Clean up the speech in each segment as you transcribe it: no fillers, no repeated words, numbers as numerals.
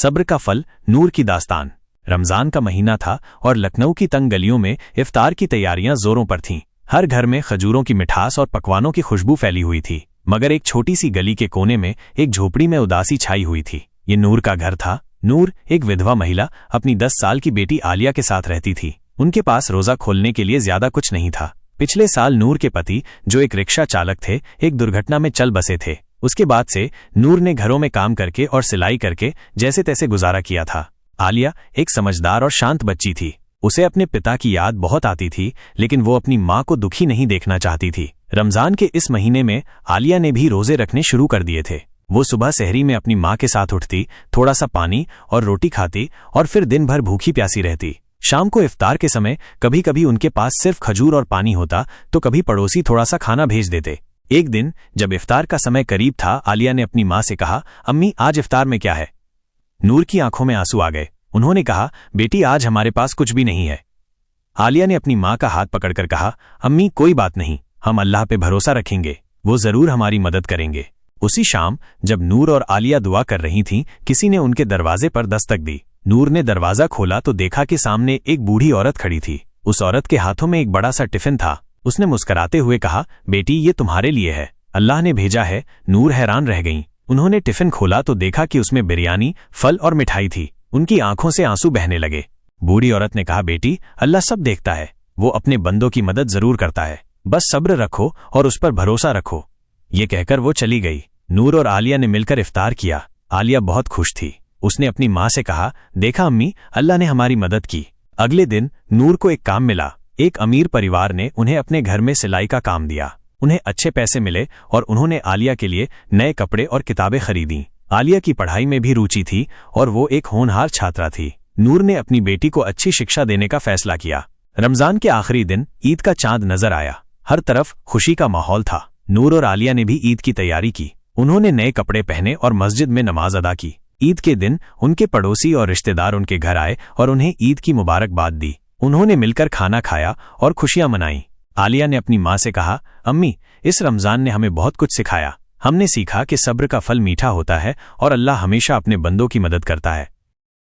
सब्र का फल, नूर की दास्तान। रमजान का महीना था और लखनऊ की तंग गलियों में इफ्तार की तैयारियां जोरों पर थीं। हर घर में खजूरों की मिठास और पकवानों की खुशबू फैली हुई थी, मगर एक छोटी सी गली के कोने में एक झोपड़ी में उदासी छाई हुई थी। ये नूर का घर था। नूर एक विधवा महिला अपनी 10 साल की बेटी आलिया के साथ रहती थी। उनके पास रोजा खोलने के लिए ज्यादा कुछ नहीं था। पिछले साल नूर के पति, जो एक रिक्शा चालक थे, एक दुर्घटना में चल बसे थे। उसके बाद से नूर ने घरों में काम करके और सिलाई करके जैसे तैसे गुजारा किया था। आलिया एक समझदार और शांत बच्ची थी। उसे अपने पिता की याद बहुत आती थी, लेकिन वो अपनी माँ को दुखी नहीं देखना चाहती थी। रमजान के इस महीने में आलिया ने भी रोजे रखने शुरू कर दिए थे। वो सुबह सहरी में अपनी माँ के साथ उठती, थोड़ा सा पानी और रोटी खाती और फिर दिन भर भूखी प्यासी रहती। शाम को इफ्तार के समय कभी कभी उनके पास सिर्फ खजूर और पानी होता, तो कभी पड़ोसी थोड़ा सा खाना भेज देते। एक दिन जब इफ्तार का समय करीब था, आलिया ने अपनी माँ से कहा, अम्मी आज इफ्तार में क्या है? नूर की आंखों में आंसू आ गए। उन्होंने कहा, बेटी आज हमारे पास कुछ भी नहीं है। आलिया ने अपनी माँ का हाथ पकड़कर कहा, अम्मी कोई बात नहीं, हम अल्लाह पे भरोसा रखेंगे, वो जरूर हमारी मदद करेंगे। उसी शाम जब नूर और आलिया दुआ कर रही थीं, किसी ने उनके दरवाजे पर दस्तक दी। नूर ने दरवाजा खोला तो देखा कि सामने एक बूढ़ी औरत खड़ी थी। उस औरत के हाथों में एक बड़ा सा टिफिन था। उसने मुस्कुराते हुए कहा, बेटी ये तुम्हारे लिए है, अल्लाह ने भेजा है। नूर हैरान रह गईं। उन्होंने टिफिन खोला तो देखा कि उसमें बिरयानी, फल और मिठाई थी। उनकी आंखों से आंसू बहने लगे। बूढ़ी औरत ने कहा, बेटी अल्लाह सब देखता है, वो अपने बंदों की मदद जरूर करता है, बस सब्र रखो और उस पर भरोसा रखो। ये कहकर वो चली गई। नूर और आलिया ने मिलकर इफ्तार किया। आलिया बहुत खुश थी। उसने अपनी माँ से कहा, देखा अम्मी, अल्लाह ने हमारी मदद की। अगले दिन नूर को एक काम मिला। एक अमीर परिवार ने उन्हें अपने घर में सिलाई का काम दिया। उन्हें अच्छे पैसे मिले और उन्होंने आलिया के लिए नए कपड़े और किताबें खरीदी। आलिया की पढ़ाई में भी रुचि थी और वो एक होनहार छात्रा थी। नूर ने अपनी बेटी को अच्छी शिक्षा देने का फैसला किया। रमजान के आखिरी दिन ईद का चांद नजर आया। हर तरफ खुशी का माहौल था। नूर और आलिया ने भी ईद की तैयारी की। उन्होंने नए कपड़े पहने और मस्जिद में नमाज अदा की। ईद के दिन उनके पड़ोसी और रिश्तेदार उनके घर आए और उन्हें ईद की मुबारकबाद दी। उन्होंने मिलकर खाना खाया और खुशियां मनाई। आलिया ने अपनी माँ से कहा, अम्मी इस रमजान ने हमें बहुत कुछ सिखाया। हमने सीखा कि सब्र का फल मीठा होता है और अल्लाह हमेशा अपने बंदों की मदद करता है।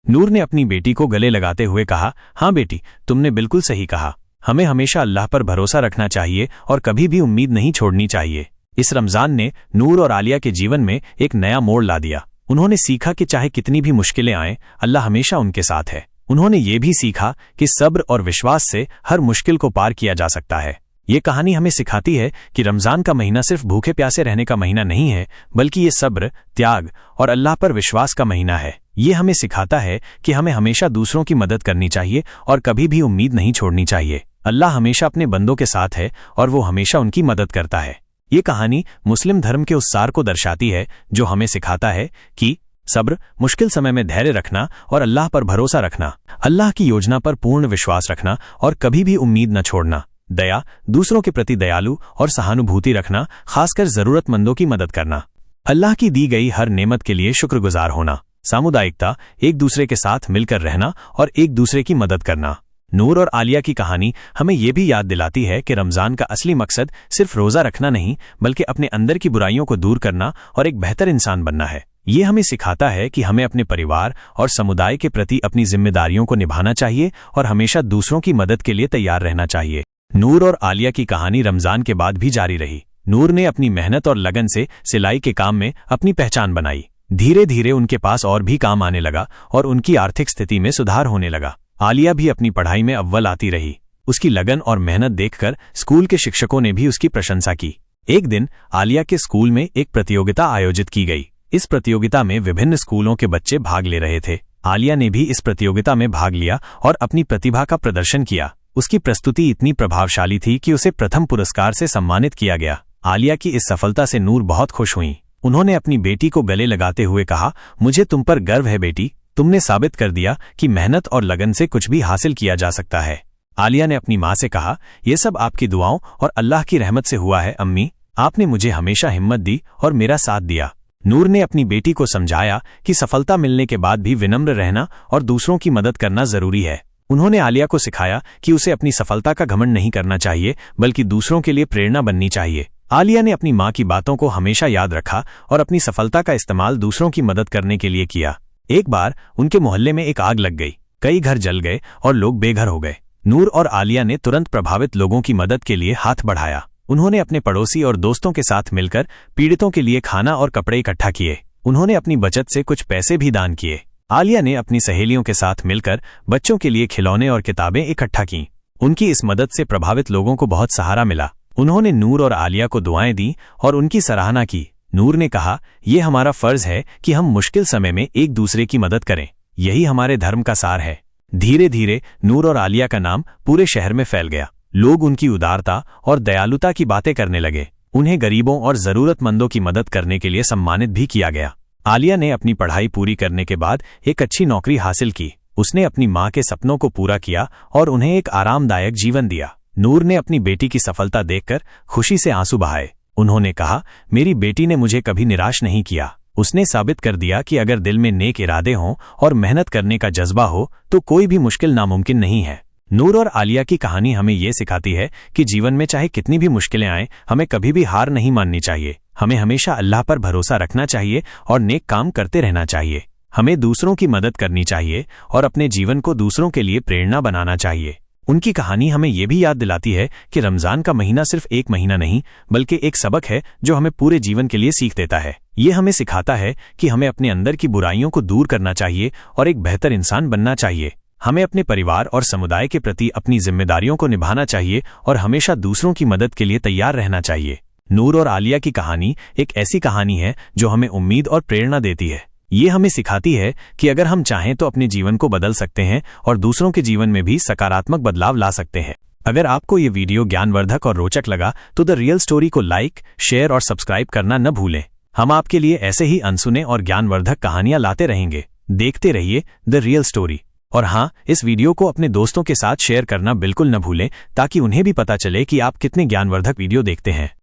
नूर ने अपनी बेटी को गले लगाते हुए कहा, हाँ बेटी, तुमने बिल्कुल सही कहा। हमें हमेशा अल्लाह पर भरोसा रखना चाहिए और कभी भी उम्मीद नहीं छोड़नी चाहिए। इस रमजान ने नूर और आलिया के जीवन में एक नया मोड़ ला दिया। उन्होंने सीखा कि चाहे कितनी भी मुश्किलें आएं, अल्लाह हमेशा उनके साथ है। उन्होंने ये भी सीखा कि सब्र और विश्वास से हर मुश्किल को पार किया जा सकता है। ये कहानी हमें सिखाती है कि रमजान का महीना सिर्फ भूखे प्यासे रहने का महीना नहीं है, बल्कि ये सब्र, त्याग और अल्लाह पर विश्वास का महीना है। ये हमें सिखाता है कि हमें हमेशा दूसरों की मदद करनी चाहिए और कभी भी उम्मीद नहीं छोड़नी चाहिए। अल्लाह हमेशा अपने बंदों के साथ है और वो हमेशा उनकी मदद करता है। ये कहानी मुस्लिम धर्म के उस सार को दर्शाती है जो हमें सिखाता है कि सब्र, मुश्किल समय में धैर्य रखना और अल्लाह पर भरोसा रखना, अल्लाह की योजना पर पूर्ण विश्वास रखना और कभी भी उम्मीद न छोड़ना, दया, दूसरों के प्रति दयालु और सहानुभूति रखना, खासकर जरूरतमंदों की मदद करना, अल्लाह की दी गई हर नेमत के लिए शुक्रगुजार होना, सामुदायिकता, एक दूसरे के साथ मिलकर रहना और एक दूसरे की मदद करना। नूर और आलिया की कहानी हमें यह भी याद दिलाती है कि रमजान का असली मकसद सिर्फ रोजा रखना नहीं, बल्कि अपने अंदर की बुराइयों को दूर करना और एक बेहतर इंसान बनना है। ये हमें सिखाता है कि हमें अपने परिवार और समुदाय के प्रति अपनी जिम्मेदारियों को निभाना चाहिए और हमेशा दूसरों की मदद के लिए तैयार रहना चाहिए। नूर और आलिया की कहानी रमजान के बाद भी जारी रही। नूर ने अपनी मेहनत और लगन से सिलाई के काम में अपनी पहचान बनाई। धीरे धीरे उनके पास और भी काम आने लगा और उनकी आर्थिक स्थिति में सुधार होने लगा। आलिया भी अपनी पढ़ाई में अव्वल आती रही। उसकी लगन और मेहनत देखकर स्कूल के शिक्षकों ने भी उसकी प्रशंसा की। एक दिन आलिया के स्कूल में एक प्रतियोगिता आयोजित की गई। इस प्रतियोगिता में विभिन्न स्कूलों के बच्चे भाग ले रहे थे। आलिया ने भी इस प्रतियोगिता में भाग लिया और अपनी प्रतिभा का प्रदर्शन किया। उसकी प्रस्तुति इतनी प्रभावशाली थी कि उसे प्रथम पुरस्कार से सम्मानित किया गया। आलिया की इस सफलता से नूर बहुत खुश हुई। उन्होंने अपनी बेटी को गले लगाते हुए कहा, मुझे तुम पर गर्व है बेटी, तुमने साबित कर दिया कि मेहनत और लगन से कुछ भी हासिल किया जा सकता है। आलिया ने अपनी माँ से कहा, यह सब आपकी दुआओं और अल्लाह की रहमत से हुआ है अम्मी, आपने मुझे हमेशा हिम्मत दी और मेरा साथ दिया। नूर ने अपनी बेटी को समझाया कि सफलता मिलने के बाद भी विनम्र रहना और दूसरों की मदद करना जरूरी है। उन्होंने आलिया को सिखाया कि उसे अपनी सफलता का घमंड नहीं करना चाहिए, बल्कि दूसरों के लिए प्रेरणा बननी चाहिए। आलिया ने अपनी माँ की बातों को हमेशा याद रखा और अपनी सफलता का इस्तेमाल दूसरों की मदद करने के लिए किया। एक बार उनके मोहल्ले में एक आग लग गई, कई घर जल गए और लोग बेघर हो गए। नूर और आलिया ने तुरंत प्रभावित लोगों की मदद के लिए हाथ बढ़ाया। उन्होंने अपने पड़ोसी और दोस्तों के साथ मिलकर पीड़ितों के लिए खाना और कपड़े इकट्ठा किए। उन्होंने अपनी बचत से कुछ पैसे भी दान किए। आलिया ने अपनी सहेलियों के साथ मिलकर बच्चों के लिए खिलौने और किताबें इकट्ठा कीं। उनकी इस मदद से प्रभावित लोगों को बहुत सहारा मिला। उन्होंने नूर और आलिया को दुआएं दी और उनकी सराहना की। नूर ने कहा, ये हमारा फर्ज है कि हम मुश्किल समय में एक दूसरे की मदद करें, यही हमारे धर्म का सार है। धीरे धीरे नूर और आलिया का नाम पूरे शहर में फैल गया। लोग उनकी उदारता और दयालुता की बातें करने लगे। उन्हें गरीबों और जरूरतमंदों की मदद करने के लिए सम्मानित भी किया गया। आलिया ने अपनी पढ़ाई पूरी करने के बाद एक अच्छी नौकरी हासिल की। उसने अपनी मां के सपनों को पूरा किया और उन्हें एक आरामदायक जीवन दिया। नूर ने अपनी बेटी की सफलता देखकर खुशी से आंसू बहाए। उन्होंने कहा, मेरी बेटी ने मुझे कभी निराश नहीं किया। उसने साबित कर दिया कि अगर दिल में नेक इरादे हों और मेहनत करने का जज्बा हो तो कोई भी मुश्किल नामुमकिन नहीं है। नूर और आलिया की कहानी हमें ये सिखाती है कि जीवन में चाहे कितनी भी मुश्किलें आएं, हमें कभी भी हार नहीं माननी चाहिए। हमें हमेशा अल्लाह पर भरोसा रखना चाहिए और नेक काम करते रहना चाहिए। हमें दूसरों की मदद करनी चाहिए और अपने जीवन को दूसरों के लिए प्रेरणा बनाना चाहिए। उनकी कहानी हमें यह भी याद दिलाती है कि रमजान का महीना सिर्फ एक महीना नहीं, बल्कि एक सबक है जो हमें पूरे जीवन के लिए सीख देता है। ये हमें सिखाता है कि हमें अपने अंदर की बुराइयों को दूर करना चाहिए और एक बेहतर इंसान बनना चाहिए। हमें अपने परिवार और समुदाय के प्रति अपनी जिम्मेदारियों को निभाना चाहिए और हमेशा दूसरों की मदद के लिए तैयार रहना चाहिए। नूर और आलिया की कहानी एक ऐसी कहानी है जो हमें उम्मीद और प्रेरणा देती है। ये हमें सिखाती है कि अगर हम चाहें तो अपने जीवन को बदल सकते हैं और दूसरों के जीवन में भी सकारात्मक बदलाव ला सकते हैं। अगर आपको ये वीडियो ज्ञानवर्धक और रोचक लगा तो द रियल स्टोरी को लाइक, शेयर और सब्सक्राइब करना न भूलें। हम आपके लिए ऐसे ही अनसुने और ज्ञानवर्धक कहानियां लाते रहेंगे। देखते रहिए द रियल स्टोरी। और हाँ, इस वीडियो को अपने दोस्तों के साथ शेयर करना बिल्कुल न भूलें ताकि उन्हें भी पता चले कि आप कितने ज्ञानवर्धक वीडियो देखते हैं।